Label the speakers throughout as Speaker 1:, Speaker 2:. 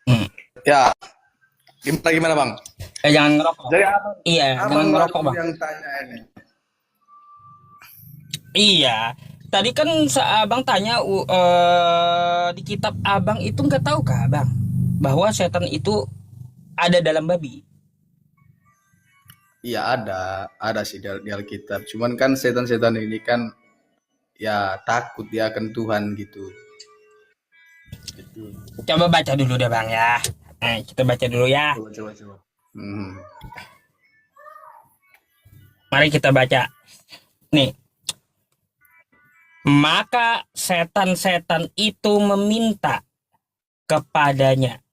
Speaker 1: Hmm.
Speaker 2: Ya, gimana bang?
Speaker 1: Jangan ngerokok.
Speaker 2: Jadi abang,
Speaker 1: Iya, jangan ngerokok
Speaker 2: baru
Speaker 1: bang.
Speaker 2: yang tanya ini.
Speaker 1: Iya. Tadi kan abang tanya di kitab abang itu nggak tahu kah abang bahwa setan itu ada dalam babi.
Speaker 2: Iya ada sih di Alkitab. Cuman kan setan-setan ini kan ya takut dia akan Tuhan gitu. Gitu.
Speaker 1: Coba baca dulu deh bang ya. Kita baca dulu ya.
Speaker 2: Coba. Hmm.
Speaker 1: Mari kita baca. Nih. Maka setan-setan itu meminta kepadanya.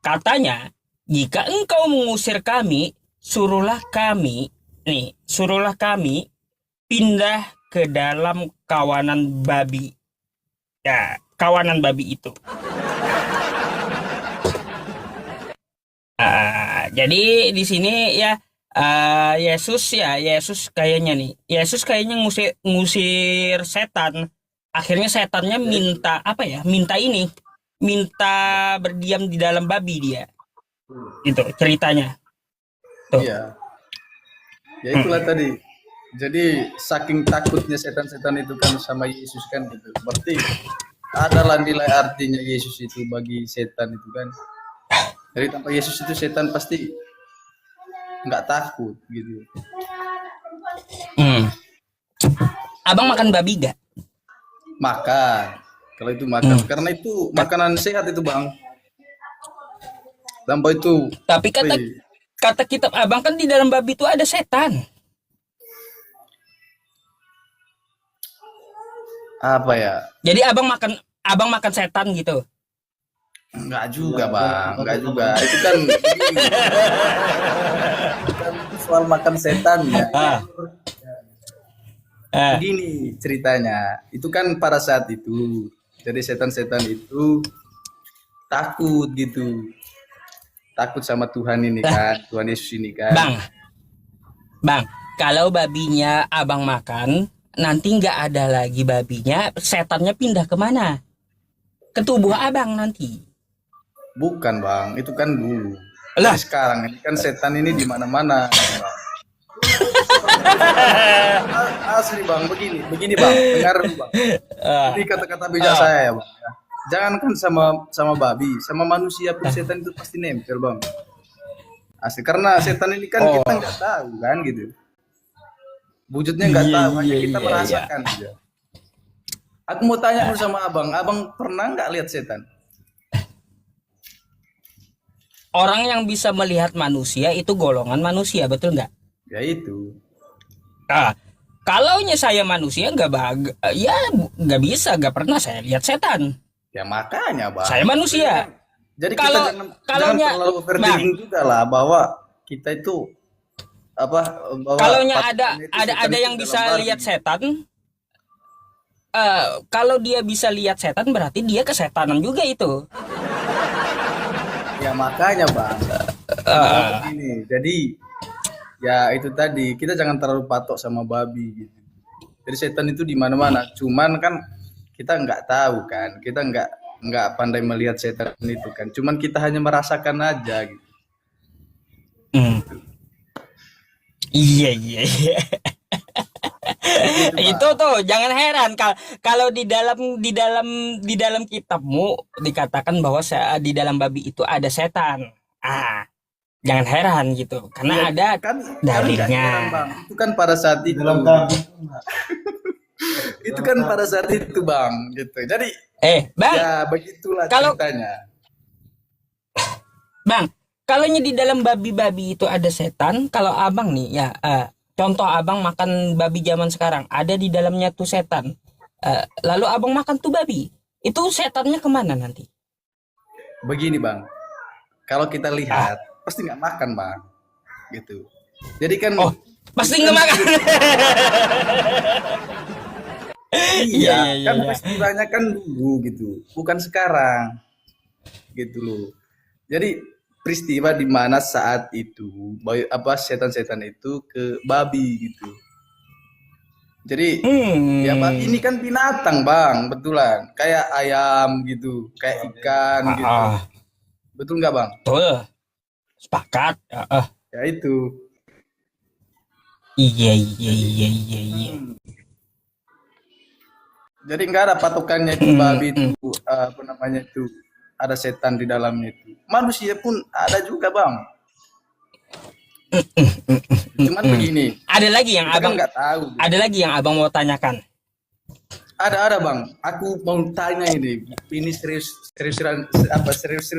Speaker 1: Katanya, jika engkau mengusir kami, suruhlah kami pindah ke dalam kawanan babi. Ya, kawanan babi itu. Jadi di sini ya Yesus kayaknya ngusir setan. Akhirnya setannya minta apa ya? Minta berdiam di dalam babi dia. Itu ceritanya. Tuh.
Speaker 2: Iya. Ya itulah tadi. Jadi saking takutnya setan-setan itu kan sama Yesus kan gitu. Berarti adalah nilai artinya Yesus itu bagi setan itu kan. Jadi tanpa Yesus itu setan pasti nggak takut gitu.
Speaker 1: Abang makan babi gak?
Speaker 2: Makan. Kalau itu makan. Karena itu makanan sehat itu bang. Tanpa itu.
Speaker 1: Tapi kata kitab abang kan di dalam babi itu ada setan.
Speaker 2: Apa ya?
Speaker 1: Jadi abang makan setan gitu.
Speaker 2: Enggak juga bang, enggak juga. Itu kan soal makan setan ya. Begini ceritanya, itu kan pada saat itu, jadi setan-setan itu takut gitu, takut sama Tuhan ini kan, Tuhan Yesus ini kan.
Speaker 1: Bang, kalau babinya abang makan, nanti nggak ada lagi babinya, setannya pindah kemana? Ke tubuh abang nanti.
Speaker 2: Bukan bang, itu kan dulu. Lah sekarang ini kan setan ini di mana-mana. Asli bang, begini bang, dengar dulu bang. Jadi kata-kata bijak saya ya bang. Jangan kan sama babi, sama manusia pun setan itu pasti nempel bang. Asli karena setan ini kan kita nggak tahu kan gitu. Wujudnya nggak tahu, hanya kita merasakan aja. Aku mau tanya dulu sama abang pernah nggak lihat setan?
Speaker 1: Orang yang bisa melihat manusia itu golongan manusia, betul nggak?
Speaker 2: Ya itu.
Speaker 1: Kalaunya saya manusia nggak bisa, nggak pernah saya lihat setan.
Speaker 2: Ya makanya bang.
Speaker 1: Saya manusia.
Speaker 2: Jadi kita jangan terlalu overthinking juga lah bahwa kita itu apa?
Speaker 1: Kalaunya ada yang bisa lihat setan. Kalau dia bisa lihat setan berarti dia kesetanan juga itu.
Speaker 2: Ya makanya bang. Begini. Jadi ya itu tadi kita jangan terlalu patok sama babi gitu. Jadi setan itu di mana-mana. Cuman kan kita nggak tahu kan. Kita nggak pandai melihat setan itu kan. Cuman kita hanya merasakan aja gitu.
Speaker 1: Iya. Itu tuh jangan heran kalau di dalam kitabmu dikatakan bahwa di dalam babi itu ada setan. Jangan heran gitu karena ada dalilnya.
Speaker 2: Itu kan pada saat itu. Itu kan pada saat itu bang gitu. Jadi
Speaker 1: bang,
Speaker 2: ya begitulah ceritanya.
Speaker 1: Bang, kalau di dalam babi-babi itu ada setan, kalau abang nih ya contoh abang makan babi zaman sekarang, ada di dalamnya tuh setan. Lalu abang makan tuh babi, itu setannya kemana nanti?
Speaker 2: Begini bang, kalau kita lihat pasti nggak makan bang, gitu. Jadi kan.
Speaker 1: Pasti nggak makan.
Speaker 2: Iya, kan peristiwanya kan dulu gitu, bukan sekarang, gitu loh. Jadi peristiwa di mana saat itu setan-setan itu ke babi gitu. Jadi ya Bang,
Speaker 1: Hmm.
Speaker 2: ini kan binatang Bang, betulan. Kayak ayam gitu, kayak ikan
Speaker 1: Ah,
Speaker 2: gitu.
Speaker 1: ah.
Speaker 2: Betul nggak Bang?
Speaker 1: Betul. Sepakat. Ah, ah.
Speaker 2: Ya itu.
Speaker 1: Iya, iya,
Speaker 2: Jadi
Speaker 1: iya, iya, iya.
Speaker 2: hmm, jadi nggak ada patokannya itu
Speaker 1: Hmm,
Speaker 2: babi itu
Speaker 1: hmm.
Speaker 2: apa namanya itu ada setan di dalamnya itu. Manusia pun ada juga Bang. Cuman
Speaker 1: Hmm.
Speaker 2: begini,
Speaker 1: Ada lagi yang
Speaker 2: kita kan
Speaker 1: abang,
Speaker 2: nggak tahu.
Speaker 1: ada lagi yang abang mau tanyakan.
Speaker 2: Ada Bang. Aku mau tanya ini. Ini serius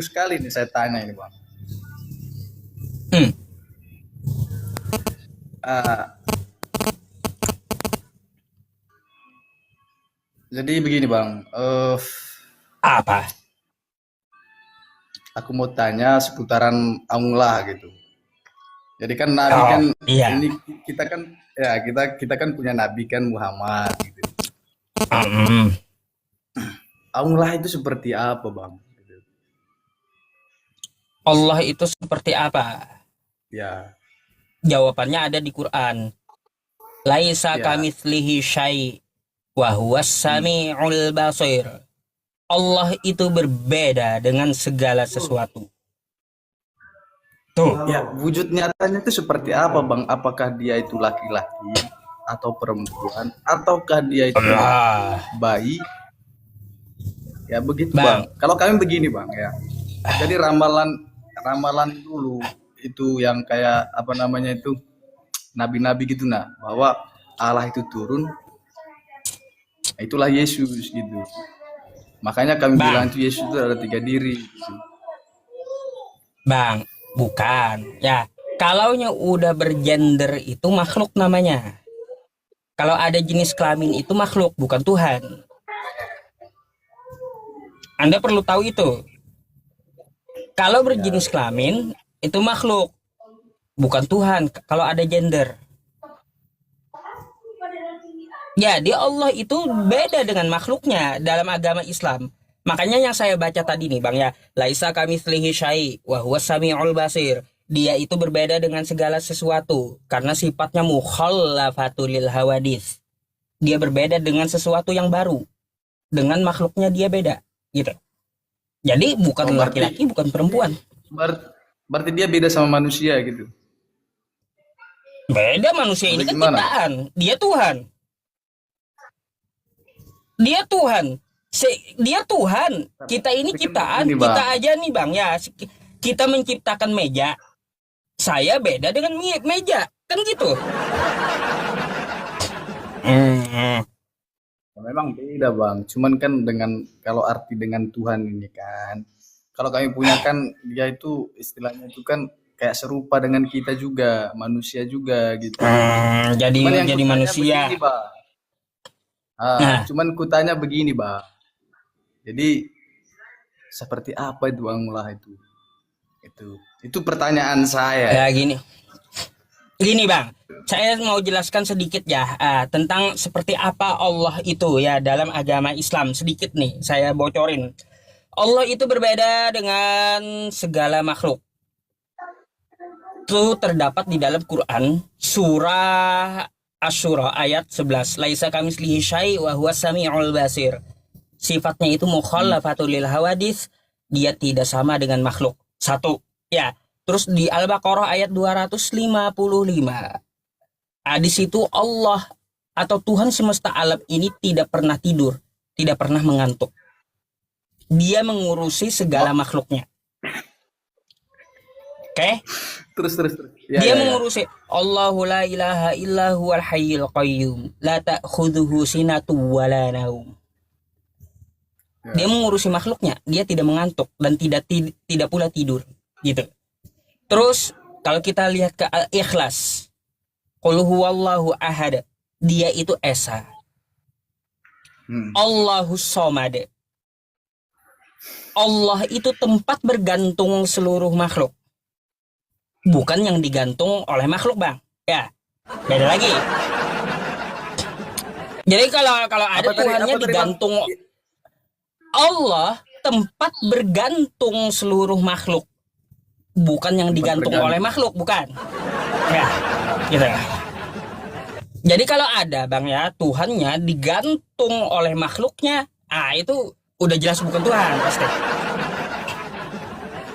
Speaker 2: sekali nih saya tanya ini Bang.
Speaker 1: Hmm.
Speaker 2: Ah, jadi begini Bang.
Speaker 1: Apa?
Speaker 2: Aku mau tanya seputaran Allah gitu. Jadi kan Nabi
Speaker 1: Oh,
Speaker 2: kan
Speaker 1: iya.
Speaker 2: ini kita kan ya kita kan punya Nabi kan Muhammad gitu.
Speaker 1: Hmm.
Speaker 2: Allah itu seperti apa Bang? Gitu.
Speaker 1: Allah itu seperti apa?
Speaker 2: Ya,
Speaker 1: Jawabannya ada di Quran. Laisa
Speaker 2: ya.
Speaker 1: kamitslihi syai' wa huwas
Speaker 2: Hmm.
Speaker 1: sami'ul basir. Allah itu berbeda dengan segala sesuatu. Tuh.
Speaker 2: Ya, wujud nyatanya itu seperti apa Bang? Apakah dia itu laki-laki atau perempuan ataukah dia itu
Speaker 1: Allah.
Speaker 2: bayi? Ya begitu
Speaker 1: Bang,
Speaker 2: Bang. Kalau kami begini Bang ya. Jadi ramalan ramalan dulu itu yang kayak apa namanya itu nabi-nabi gitu nah bahwa Allah itu turun, itulah Yesus gitu. Makanya kami bilang
Speaker 1: bang,
Speaker 2: itu Yesus itu ada 3 diri. Gitu.
Speaker 1: bang, bukan. Ya, kalaunya udah bergender itu makhluk namanya. Kalau ada jenis kelamin itu makhluk, bukan Tuhan. Anda perlu tahu itu. Kalau
Speaker 2: Ya,
Speaker 1: berjenis kelamin itu makhluk, bukan Tuhan. Kalau ada gender. Jadi Allah itu beda dengan makhluknya dalam agama Islam. Makanya yang saya baca tadi nih Bang ya, laisa kamitslihi syai' wa huwas samiul basir. Dia itu berbeda dengan segala sesuatu karena sifatnya mukhallafatul lil hawadits. Dia berbeda dengan sesuatu yang baru. Dengan makhluknya dia beda gitu. Jadi
Speaker 2: oh
Speaker 1: bukan laki-laki, bukan perempuan.
Speaker 2: ber- berarti dia beda sama manusia gitu.
Speaker 1: Beda, manusia ini
Speaker 2: Atau
Speaker 1: kan
Speaker 2: gimana?
Speaker 1: ciptaan. Dia Tuhan. Dia Tuhan. Dia Tuhan. Kita ini
Speaker 2: Tapi kan
Speaker 1: ciptaan.
Speaker 2: begini
Speaker 1: Kita
Speaker 2: Bang.
Speaker 1: aja nih Bang ya. Kita menciptakan meja. Saya beda dengan meja. Kan gitu. Hmm.
Speaker 2: Memang beda Bang. Cuman kan dengan kalau arti dengan Tuhan ini kan. Kalau kami punya kan dia itu istilahnya itu kan kayak serupa dengan kita juga, manusia juga gitu.
Speaker 1: Jadi
Speaker 2: Cuman yang
Speaker 1: jadi
Speaker 2: kutanya begini,
Speaker 1: manusia.
Speaker 2: Bang.
Speaker 1: Nah,
Speaker 2: Cuman kutanya begini, Bang. Jadi seperti apa itu Allah itu? Itu pertanyaan saya.
Speaker 1: ya gini. Gini Bang, saya mau jelaskan sedikit ya tentang seperti apa Allah itu ya dalam agama Islam. Sedikit nih, saya bocorin. Allah itu berbeda dengan segala makhluk. Itu terdapat di dalam Quran surah Asy-Syura ayat 11. Laisa kamitslihi syai' wa huwas samiul basir. Sifatnya itu
Speaker 2: Hmm.
Speaker 1: mukhallafatul lil hawadits, dia tidak sama dengan makhluk. Satu. Ya. Terus di Al-Baqarah ayat 255. Di situ Allah atau Tuhan semesta alam ini tidak pernah tidur, tidak pernah mengantuk. Dia mengurusi segala
Speaker 2: Oh,
Speaker 1: makhluknya. Oke?
Speaker 2: terus. Ya,
Speaker 1: Dia
Speaker 2: ya, ya.
Speaker 1: mengurusi Allahu la ilaha illa huwal hayyul qayyum la ta'khudhuhu sinatu wala naum. Dia
Speaker 2: Ya.
Speaker 1: mengurusi makhluknya, dia tidak mengantuk dan tidak pula tidur, gitu. Terus kalau kita lihat ke Al-Ikhlas, qul huwallahu ahad, dia itu esa.
Speaker 2: Hmm.
Speaker 1: Allahus somad. Allah itu tempat bergantung seluruh makhluk, bukan yang digantung oleh makhluk, Bang. Ya, beda lagi. Jadi kalau ada Tuhannya
Speaker 2: Apa tadi Bang?
Speaker 1: digantung, Allah tempat bergantung seluruh makhluk, bukan yang
Speaker 2: Tempat
Speaker 1: digantung oleh
Speaker 2: bergantung.
Speaker 1: makhluk, bukan. Ya, gitu. Jadi kalau ada bang ya Tuhannya digantung oleh makhluknya, itu udah jelas bukan Tuhan pasti.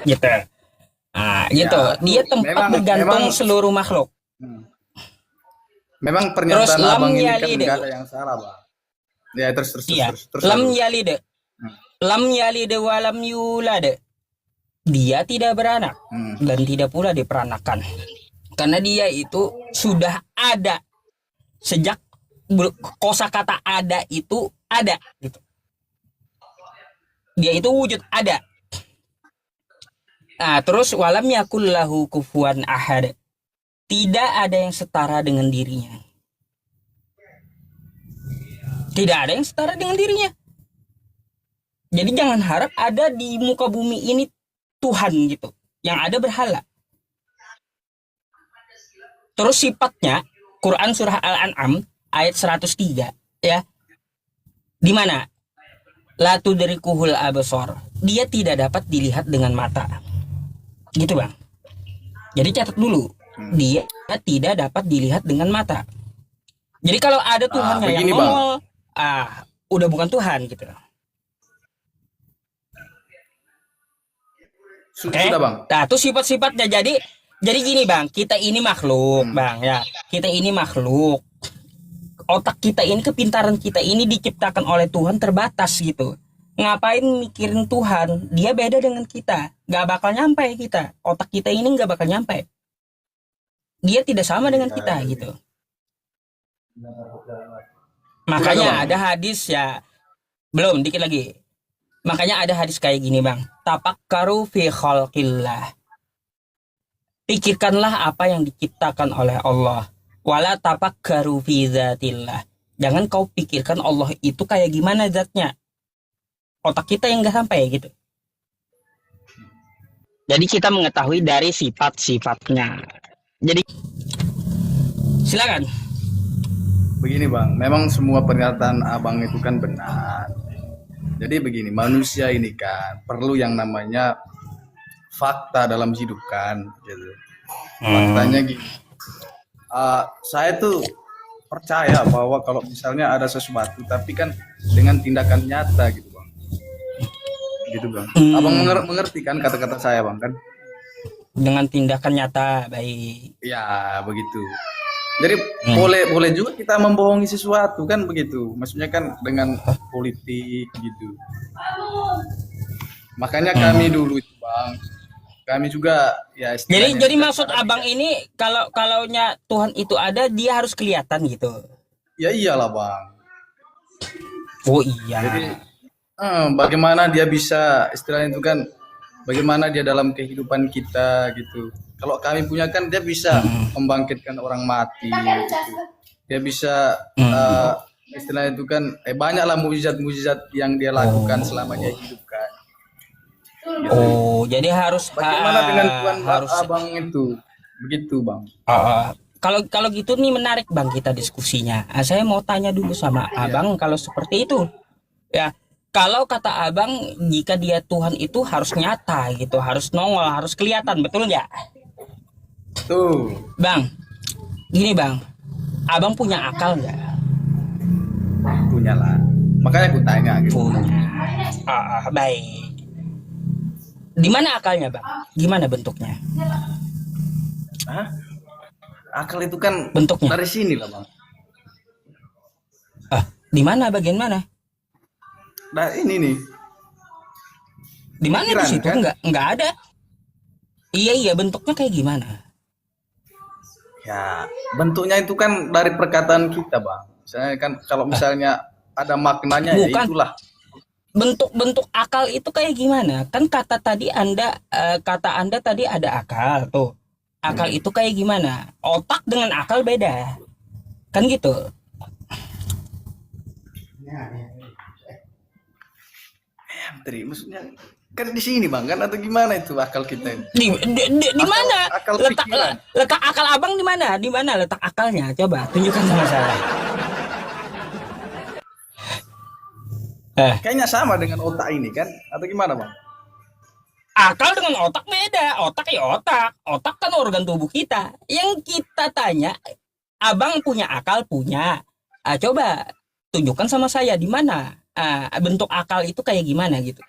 Speaker 1: Gitu. Gitu.
Speaker 2: Ya,
Speaker 1: Dia
Speaker 2: aku
Speaker 1: tempat
Speaker 2: memang memang
Speaker 1: bergantung seluruh makhluk.
Speaker 2: hmm, memang
Speaker 1: Terus
Speaker 2: pernyataan
Speaker 1: lam
Speaker 2: abang ini kan
Speaker 1: yalide.
Speaker 2: nggak ada yang salah, Bang. Ya, terus terus terus
Speaker 1: Iya.
Speaker 2: terus terus
Speaker 1: Lam
Speaker 2: dulu.
Speaker 1: yalide.
Speaker 2: Hmm.
Speaker 1: Lam yalide walam yulade. Dia tidak beranak
Speaker 2: Hmm.
Speaker 1: dan tidak pula diperanakan. Karena dia itu sudah ada sejak kosakata ada itu ada gitu. Dia itu wujud ada. Terus walam yakul lahu kufuwan ahad. Tidak ada yang setara dengan dirinya. Tidak ada yang setara dengan dirinya. Jadi jangan harap ada di muka bumi ini Tuhan gitu. Yang ada berhala. Terus sifatnya Quran surah Al-An'am ayat 103 ya. Di mana? La tudrikuhul absar. Dia tidak dapat dilihat dengan mata. Gitu, Bang. Jadi catat dulu. Dia tidak dapat dilihat dengan mata. Jadi kalau ada Tuhannya yang
Speaker 2: begini,
Speaker 1: nongol, udah bukan Tuhan gitu. Oke?
Speaker 2: Sudah, Bang.
Speaker 1: Nah, itu sifat-sifatnya. Jadi gini, Bang, kita ini makhluk, Bang, ya. Kita ini makhluk. Otak kita ini, kepintaran kita ini diciptakan oleh Tuhan terbatas gitu. Ngapain mikirin Tuhan? Dia beda dengan kita. Gak bakal nyampe kita. Otak kita ini gak bakal nyampe. Dia tidak sama dengan kita gitu. Makanya ada hadis ya. Belum, dikit lagi. Makanya ada hadis kayak gini, Bang. Tafakkaru fi khalqillah. Pikirkanlah apa yang diciptakan oleh Allah. Wala tafakkaru fi dzatillah. Jangan kau pikirkan Allah itu kayak gimana zatnya. Otak kita yang nggak sampai gitu. Jadi kita mengetahui dari sifat-sifatnya. Jadi silakan.
Speaker 2: Begini, Bang, memang semua pernyataan abang itu kan benar. Jadi begini, manusia ini kan perlu yang namanya fakta dalam hidup kan, gitu. Faktanya gini, saya tuh percaya bahwa kalau misalnya ada sesuatu, tapi kan dengan tindakan nyata gitu, Bang. Gitu, Bang. Abang mengerti kan kata-kata saya, Bang, kan?
Speaker 1: Dengan tindakan nyata, baik.
Speaker 2: Ya, begitu. Jadi boleh juga kita membohongi sesuatu kan begitu. Maksudnya kan dengan politik gitu. Makanya kami dulu itu, Bang. Kami juga ya
Speaker 1: Jadi maksud abang ini kalaunya Tuhan itu ada, dia harus kelihatan gitu.
Speaker 2: Ya iyalah, Bang.
Speaker 1: Oh iya.
Speaker 2: Jadi bagaimana dia bisa istilahnya itu kan bagaimana dia dalam kehidupan kita gitu. Kalau kami punya kan dia bisa membangkitkan orang mati gitu. Dia bisa istilahnya itu kan banyaklah mukjizat-mukjizat yang dia lakukan selama dia hidup kan. Gitu.
Speaker 1: Oh, jadi harus
Speaker 2: bagaimana dengan Tuhan
Speaker 1: harus
Speaker 2: abang itu? Begitu, Bang.
Speaker 1: Kalau gitu nih menarik, Bang, kita diskusinya. Saya mau tanya dulu sama abang kalau seperti itu. Ya, kalau kata abang jika dia Tuhan itu harus nyata gitu, harus nongol, harus kelihatan, betul nggak?
Speaker 2: Tuh.
Speaker 1: Bang, gini, Bang. Abang punya akal nggak?
Speaker 2: Punya lah. Makanya aku tanya gitu.
Speaker 1: Punya. Baik. Di mana akalnya, Bang? Gimana bentuknya?
Speaker 2: Hah? Akal itu kan
Speaker 1: bentuknya
Speaker 2: dari sini lah, Bang.
Speaker 1: Di mana? Bagian mana?
Speaker 2: Nah, ini nih.
Speaker 1: Di mana di situ? Kan? Enggak ada. Iya, bentuknya kayak gimana?
Speaker 2: Ya, bentuknya itu kan dari perkataan kita, Bang. Misalnya kan kalau misalnya ada maknanya ya itulah.
Speaker 1: Bentuk akal itu kayak gimana? Kan kata Anda tadi ada akal tuh. Akal itu kayak gimana? Otak dengan akal beda. Kan gitu.
Speaker 2: Maksudnya kan di sini, Bang, kan atau gimana itu akal kita?
Speaker 1: Di mana?
Speaker 2: Akal
Speaker 1: letak akal abang di mana? Di mana letak akalnya? Coba tunjukkan sama saya.
Speaker 2: Kayaknya sama dengan otak ini kan? Atau gimana, Bang?
Speaker 1: Akal dengan otak beda. Otak ya otak. Otak kan organ tubuh kita. Yang kita tanya, Abang punya akal, punya. Coba tunjukkan sama saya di mana bentuk akal itu kayak gimana gitu.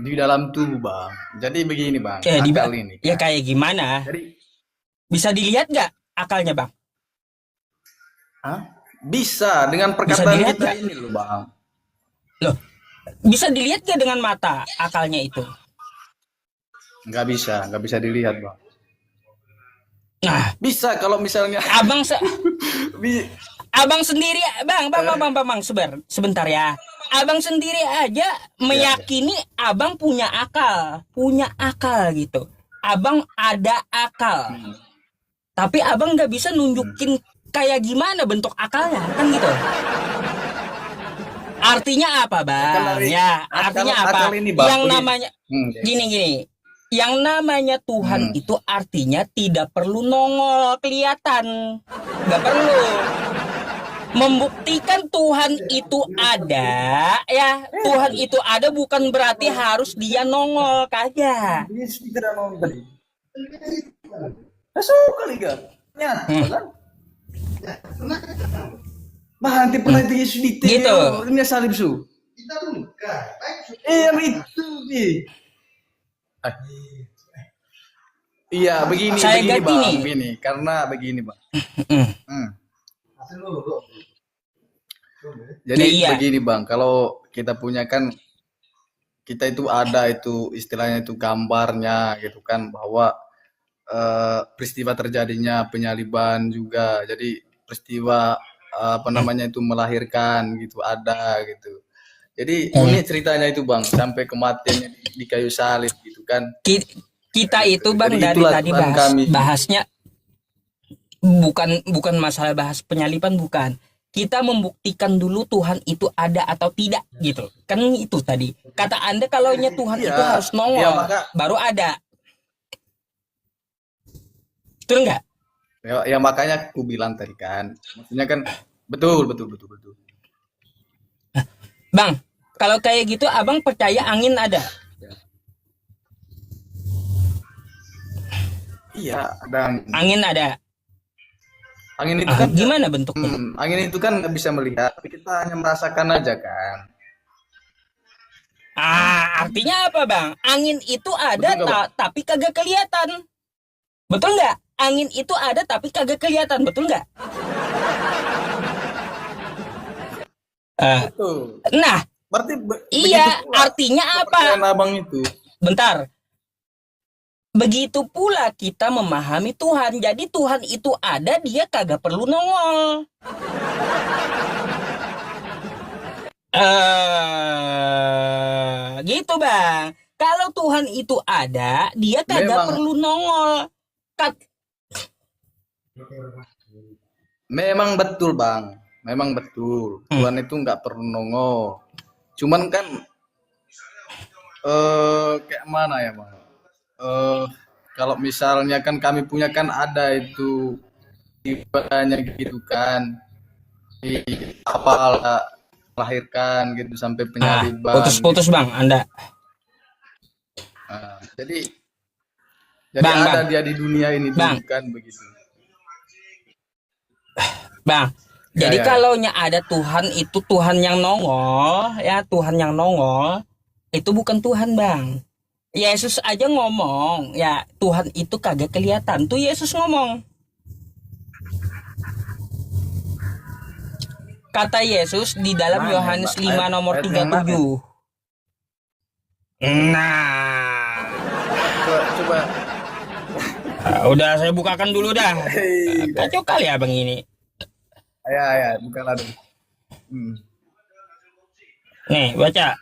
Speaker 2: Di dalam tubuh bang. Jadi begini bang,
Speaker 1: Kayak di
Speaker 2: akal ini
Speaker 1: ya
Speaker 2: kan.
Speaker 1: kayak gimana?
Speaker 2: Jadi,
Speaker 1: Bisa dilihat nggak akalnya bang?
Speaker 2: hah? Bisa dengan
Speaker 1: Bisa
Speaker 2: perkataan
Speaker 1: dilihat
Speaker 2: kita
Speaker 1: nggak?
Speaker 2: ini loh bang.
Speaker 1: Loh, bisa dilihat nggak dengan mata akalnya itu?
Speaker 2: Nggak bisa dilihat bang.
Speaker 1: Nah,
Speaker 2: Bisa kalau misalnya,
Speaker 1: abang se
Speaker 2: bi-
Speaker 1: abang sendiri, bang, sebentar ya. Abang sendiri aja
Speaker 2: ya, ya.
Speaker 1: meyakini abang punya akal gitu. Abang ada akal,
Speaker 2: Hmm,
Speaker 1: tapi abang nggak bisa
Speaker 2: hmm.
Speaker 1: nunjukin kayak gimana bentuk akalnya, kan gitu. Artinya apa,
Speaker 2: Kan
Speaker 1: bang?
Speaker 2: dari
Speaker 1: Ya,
Speaker 2: akal
Speaker 1: artinya apa?
Speaker 2: akal ini bang,
Speaker 1: Yang
Speaker 2: begini.
Speaker 1: namanya
Speaker 2: Ya.
Speaker 1: gini, yang namanya Tuhan
Speaker 2: Hmm.
Speaker 1: itu artinya tidak perlu nongol kelihatan, nggak perlu. Membuktikan Tuhan itu ada, ya Tuhan itu ada bukan berarti harus dia nongol kagak.
Speaker 2: Ini tidak mau tadi. Masuk kali gak? Nyata
Speaker 1: Hmm,
Speaker 2: kan? Bah, nanti pernah itu Yesus di TV.
Speaker 1: gitu.
Speaker 2: Ini salib su. Yang itu. Ah, iya, begini,
Speaker 1: Saya
Speaker 2: begini
Speaker 1: ganti
Speaker 2: bang,
Speaker 1: nih.
Speaker 2: begini. Karena begini bang.
Speaker 1: Hmm,
Speaker 2: Hmm.
Speaker 1: ya
Speaker 2: Jadi
Speaker 1: iya.
Speaker 2: begini bang, kalau kita punya kan, kita itu ada itu istilahnya itu gambarnya gitu kan, bahwa peristiwa terjadinya penyaliban juga. Jadi peristiwa apa
Speaker 1: Hmm,
Speaker 2: namanya itu melahirkan gitu ada gitu. Jadi
Speaker 1: hmm.
Speaker 2: unik ceritanya itu bang, sampai kematiannya di kayu salib gitu kan.
Speaker 1: Kita
Speaker 2: Gitu.
Speaker 1: itu
Speaker 2: Jadi
Speaker 1: bang dari
Speaker 2: itulah
Speaker 1: tadi
Speaker 2: Tuhan kami.
Speaker 1: bahasnya bukan masalah bahas penyaliban, bukan. Kita membuktikan dulu Tuhan itu ada atau tidak gitu. Kan itu tadi. Kata Anda kalau Tuhan
Speaker 2: Iya,
Speaker 1: itu harus
Speaker 2: ya
Speaker 1: nongol
Speaker 2: maka
Speaker 1: baru ada. Betul nggak?
Speaker 2: ya makanya aku bilang tadi kan. Maksudnya kan betul betul betul betul.
Speaker 1: Bang, kalau kayak gitu abang percaya angin ada?
Speaker 2: Ya. Iya, ada
Speaker 1: Angin ada.
Speaker 2: angin itu kan
Speaker 1: Gimana bentuknya?
Speaker 2: angin itu kan nggak bisa melihat, tapi kita hanya merasakan aja kan.
Speaker 1: Artinya apa bang? Angin itu ada
Speaker 2: Betul nggak bang?
Speaker 1: tapi kagak kelihatan. Betul nggak? Angin itu ada tapi kagak kelihatan. Betul nggak? Ah,
Speaker 2: Betul.
Speaker 1: nah,
Speaker 2: Berarti begitu
Speaker 1: iya.
Speaker 2: pula
Speaker 1: Artinya apa?
Speaker 2: kepercayaan abang itu.
Speaker 1: Bentar. Begitu pula kita memahami Tuhan. Jadi Tuhan itu ada, dia kagak perlu nongol. Gitu bang. Kalau Tuhan itu ada, dia kagak
Speaker 2: Memang
Speaker 1: perlu nongol. Kat-
Speaker 2: memang betul bang. Memang betul.
Speaker 1: Hmm,
Speaker 2: Tuhan itu nggak perlu nongol. Cuman kan kayak mana ya bang? Eh kalau misalnya kan kami punya kan ada itu ibadahnya gitu kan, di kapal melahirkan gitu sampai penyaliban
Speaker 1: putus-putus
Speaker 2: gitu.
Speaker 1: bang, Anda.
Speaker 2: Nah, jadi
Speaker 1: Bang,
Speaker 2: ada
Speaker 1: bang,
Speaker 2: dia di dunia ini dulu
Speaker 1: bang,
Speaker 2: kan begitu.
Speaker 1: bang.
Speaker 2: Ya
Speaker 1: Jadi
Speaker 2: ya ya.
Speaker 1: kalau ada Tuhan itu Tuhan yang nongol, ya Tuhan yang nongol, itu bukan Tuhan bang. Yesus aja ngomong, ya Tuhan itu kagak kelihatan. Tuh Yesus ngomong. Kata Yesus di dalam
Speaker 2: Mana ya,
Speaker 1: Yohanes
Speaker 2: Mbak?
Speaker 1: 5 nomor
Speaker 2: Ayat
Speaker 1: tiga
Speaker 2: yang
Speaker 1: puluh
Speaker 2: mana?
Speaker 1: tujuh. Nah,
Speaker 2: Coba
Speaker 1: udah saya bukakan dulu dah.
Speaker 2: hei,
Speaker 1: Kacau kali abang ini.
Speaker 2: ya bukanlah dulu. Hmm.
Speaker 1: Nih, baca.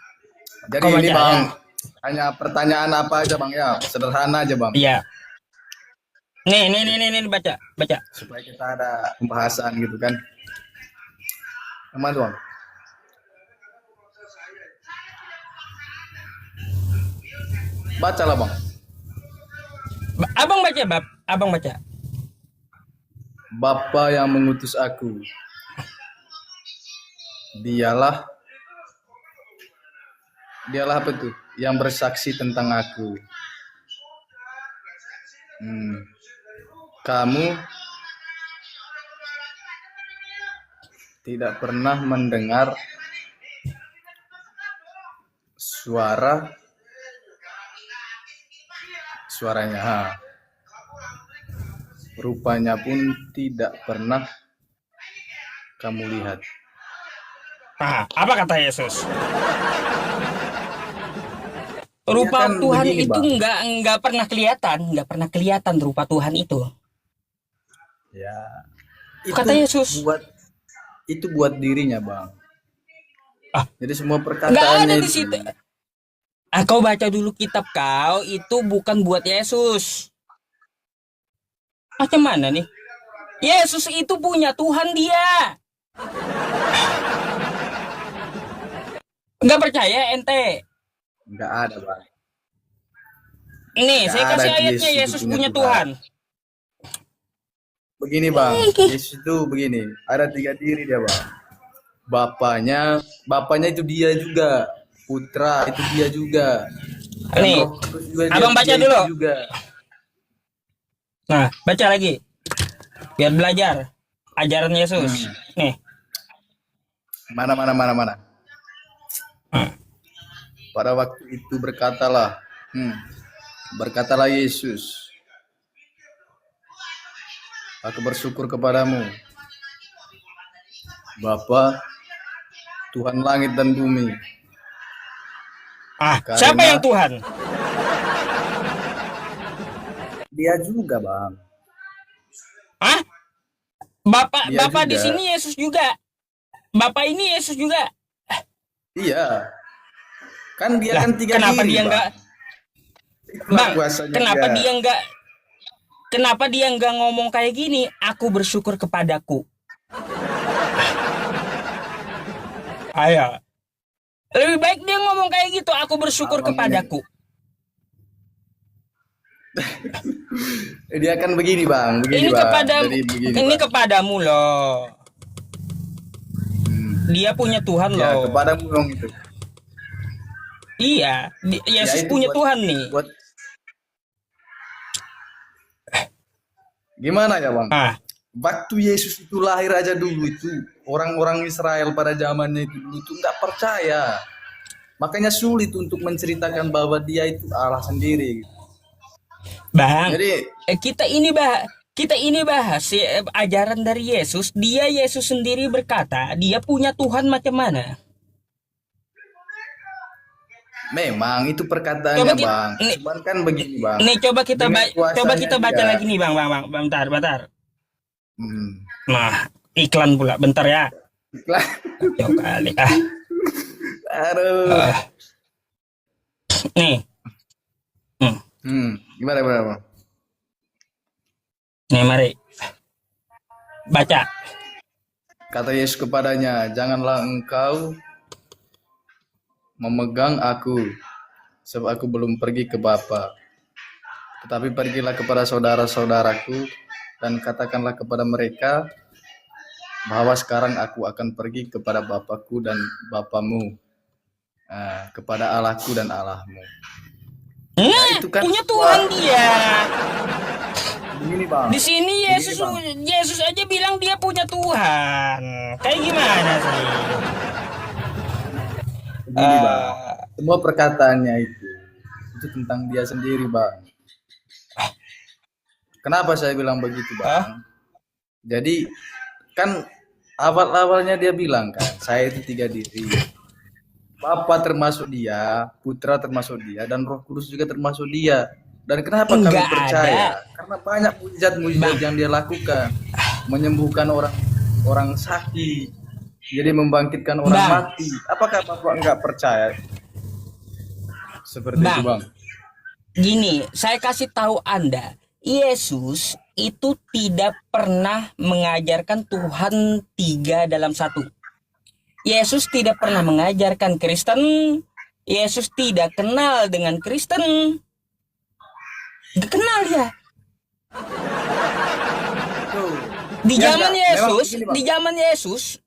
Speaker 2: Jadi
Speaker 1: Kau
Speaker 2: ini
Speaker 1: baca
Speaker 2: bang,
Speaker 1: ya.
Speaker 2: hanya pertanyaan apa aja bang ya, sederhana aja bang,
Speaker 1: Iya. Nih, baca, baca.
Speaker 2: supaya kita ada pembahasan gitu kan. Aman bang. Bacalah bang.
Speaker 1: Abang baca, bab. Abang baca.
Speaker 2: Bapa yang mengutus aku, dialah dialah apa tuh? Yang bersaksi tentang aku. Hmm. Kamu tidak pernah mendengar suaranya. Rupanya pun tidak pernah kamu lihat.
Speaker 1: Nah, apa kata Yesus? Rupa
Speaker 2: kan
Speaker 1: Tuhan
Speaker 2: begini,
Speaker 1: itu
Speaker 2: Bang.
Speaker 1: nggak pernah kelihatan rupa Tuhan itu.
Speaker 2: Ya,
Speaker 1: Kata Yesus.
Speaker 2: Itu buat dirinya, Bang. Jadi semua
Speaker 1: Nggak
Speaker 2: perkataannya
Speaker 1: ada di
Speaker 2: itu.
Speaker 1: situ. Kau baca dulu kitab kau, itu bukan buat Yesus. Macam mana nih? Yesus itu punya Tuhan dia. Nggak percaya ente?
Speaker 2: Nggak ada, Bang.
Speaker 1: Nih,
Speaker 2: Nggak
Speaker 1: saya
Speaker 2: ada
Speaker 1: kasih
Speaker 2: itu
Speaker 1: ayatnya,
Speaker 2: Yesus itu
Speaker 1: Yesus
Speaker 2: punya
Speaker 1: punya
Speaker 2: Tuhan.
Speaker 1: Tuhan.
Speaker 2: Begini, Bang. Yesus itu begini. Ada 3 diri dia, Bang. Bapaknya itu dia juga. Putra itu dia juga. Dan
Speaker 1: Nih,
Speaker 2: Roh Kudus juga
Speaker 1: abang baca
Speaker 2: dia itu
Speaker 1: dulu.
Speaker 2: juga.
Speaker 1: Nah, baca lagi. Biar belajar ajaran Yesus. Nih.
Speaker 2: Mana. Pada waktu itu berkatalah Yesus, aku bersyukur kepadamu, Bapa, Tuhan langit dan bumi.
Speaker 1: Siapa yang Tuhan?
Speaker 2: Dia juga, Bang.
Speaker 1: Bapak di sini Yesus juga. Bapak ini Yesus juga.
Speaker 2: Iya. Kan dia kan 3
Speaker 1: kenapa
Speaker 2: diri,
Speaker 1: dia
Speaker 2: Bang.
Speaker 1: Bang, kenapa dia enggak ngomong kayak gini? Aku bersyukur kepadaku. Ayo. Lebih baik dia ngomong kayak gitu, aku bersyukur kepadaku.
Speaker 2: Dia kan begini, Bang.
Speaker 1: Ini kepadamu loh. Dia punya Tuhan loh.
Speaker 2: Ya, kepadamu dong itu.
Speaker 1: Iya, Yesus punya Tuhan nih.
Speaker 2: Gimana ya, Bang? Waktu Yesus itu lahir aja dulu itu, orang-orang Israel pada zamannya itu dulu itu nggak percaya. Makanya sulit untuk menceritakan bahwa dia itu Allah sendiri.
Speaker 1: Bang, jadi kita ini bahas ajaran dari Yesus. Yesus sendiri berkata, dia punya Tuhan macam mana?
Speaker 2: Memang itu perkataannya, Bang. Cuman kan begini, Bang.
Speaker 1: Nih coba kita baca lagi nih, Bang. Bentar. Nah, iklan pula, bentar ya.
Speaker 2: Iklan.
Speaker 1: Jauh kali.
Speaker 2: Aduh.
Speaker 1: Nih.
Speaker 2: Gimana, Bang?
Speaker 1: Nih, mari. Baca.
Speaker 2: Kata Yesus kepadanya, janganlah engkau memegang aku, sebab aku belum pergi ke Bapa. Tetapi pergilah kepada saudara-saudaraku dan katakanlah kepada mereka bahwa sekarang aku akan pergi kepada Bapakku dan Bapamu, kepada Allahku dan Allahmu.
Speaker 1: Nah, itu kan punya Tuhan dia.
Speaker 2: Begini, Bang.
Speaker 1: Di sini Yesus aja bilang dia punya Tuhan. Kayak gimana sih?
Speaker 2: Begini, Bang. Semua perkataannya itu tentang dia sendiri, Bang. Kenapa saya bilang begitu, Bang? Jadi kan awal-awalnya dia bilang kan, saya itu 3 diri. Bapa termasuk dia, Putra termasuk dia, dan Roh Kudus juga termasuk dia. Dan kenapa kami percaya? Karena banyak mujizat-mujizat yang dia lakukan, menyembuhkan orang sakit, jadi membangkitkan orang mati. Apakah Bapak enggak percaya? Seperti itu, Bang.
Speaker 1: Gini, saya kasih tahu Anda, Yesus itu tidak pernah mengajarkan Tuhan 3 dalam 1. Yesus tidak pernah mengajarkan Kristen. Yesus tidak kenal dengan Kristen. Gak kenal ya. Di zaman Yesus,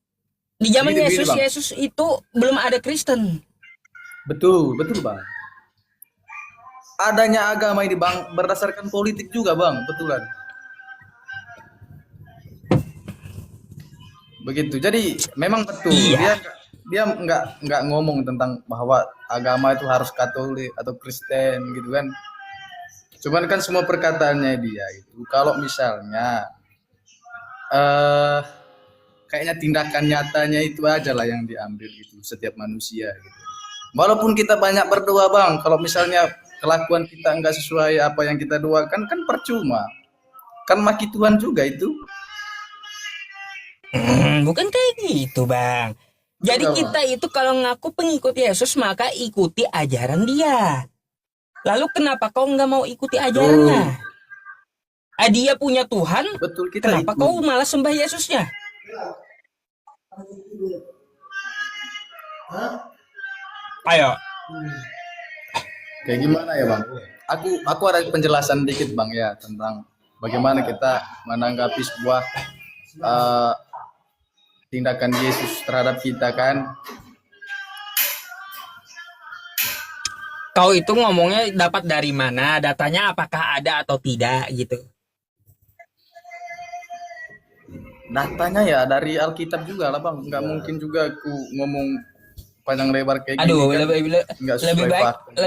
Speaker 1: Yesus itu belum ada Kristen.
Speaker 2: Betul, Bang. Adanya agama ini, Bang, berdasarkan politik juga, Bang, betulan. begitu. Jadi memang betul
Speaker 1: Iya.
Speaker 2: dia nggak ngomong tentang bahwa agama itu harus Katolik atau Kristen gitu kan. Cuman kan semua perkataannya dia itu kalau misalnya eh kayaknya tindakan nyatanya itu aja lah yang diambil gitu setiap manusia gitu. Walaupun kita banyak berdoa bang, kalau misalnya kelakuan kita nggak sesuai apa yang kita doakan kan percuma. Kan maki Tuhan juga itu.
Speaker 1: Bukan kayak gitu, Bang. Jadi
Speaker 2: Enggak bang.
Speaker 1: kita itu kalau ngaku pengikut Yesus maka ikuti ajaran dia. Lalu kenapa kau nggak mau ikuti
Speaker 2: Tuh,
Speaker 1: ajarannya? Dia punya Tuhan,
Speaker 2: betul kita
Speaker 1: kenapa
Speaker 2: ikut.
Speaker 1: kau malah sembah Yesusnya? Ayo.
Speaker 2: Kayak gimana ya bang? Aku ada penjelasan dikit bang ya tentang bagaimana kita menanggapi sebuah eh, tindakan Yesus terhadap kita kan.
Speaker 1: Kau itu ngomongnya dapat dari mana? Datanya apakah ada atau tidak gitu?
Speaker 2: Datanya ya dari Alkitab juga lah bang. Nggak mungkin juga aku ngomong panjang lebar kayak gini
Speaker 1: Aduh,
Speaker 2: kan. Nggak
Speaker 1: lebih
Speaker 2: sesuai
Speaker 1: baik
Speaker 2: fakta juga.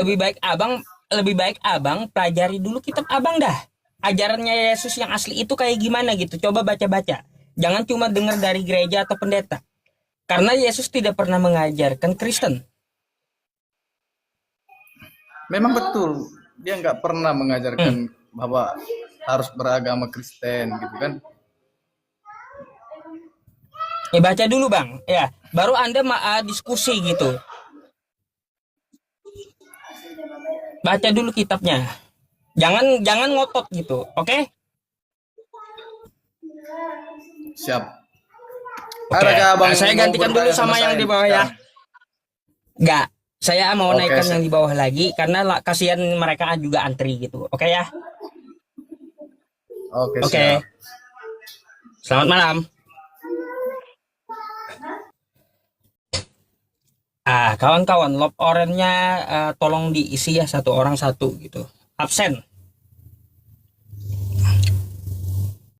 Speaker 1: lebih baik abang pelajari dulu kitab abang dah. Ajarannya Yesus yang asli itu kayak gimana gitu. Coba baca-baca. Jangan cuma dengar dari gereja atau pendeta. Karena Yesus tidak pernah mengajarkan Kristen.
Speaker 2: Memang betul dia nggak pernah
Speaker 1: Hmm.
Speaker 2: mengajarkan bahwa harus beragama Kristen gitu kan.
Speaker 1: Baca dulu bang, ya. Baru anda diskusi gitu. Baca dulu kitabnya. Jangan ngotot gitu, oke?
Speaker 2: Siap.
Speaker 1: Oke.
Speaker 2: Adakah abang
Speaker 1: Saya
Speaker 2: mau
Speaker 1: gantikan dulu
Speaker 2: bertanya sama
Speaker 1: sama yang
Speaker 2: saya
Speaker 1: di
Speaker 2: nih
Speaker 1: bawah ya.
Speaker 2: sekarang?
Speaker 1: Enggak. Saya mau
Speaker 2: Oke,
Speaker 1: naikkan yang di bawah lagi karena kasihan mereka juga antri gitu. Oke ya?
Speaker 2: oke siap.
Speaker 1: Oke. Selamat malam. Kawan-kawan, lob orange-nya tolong diisi ya satu orang satu gitu. Absen.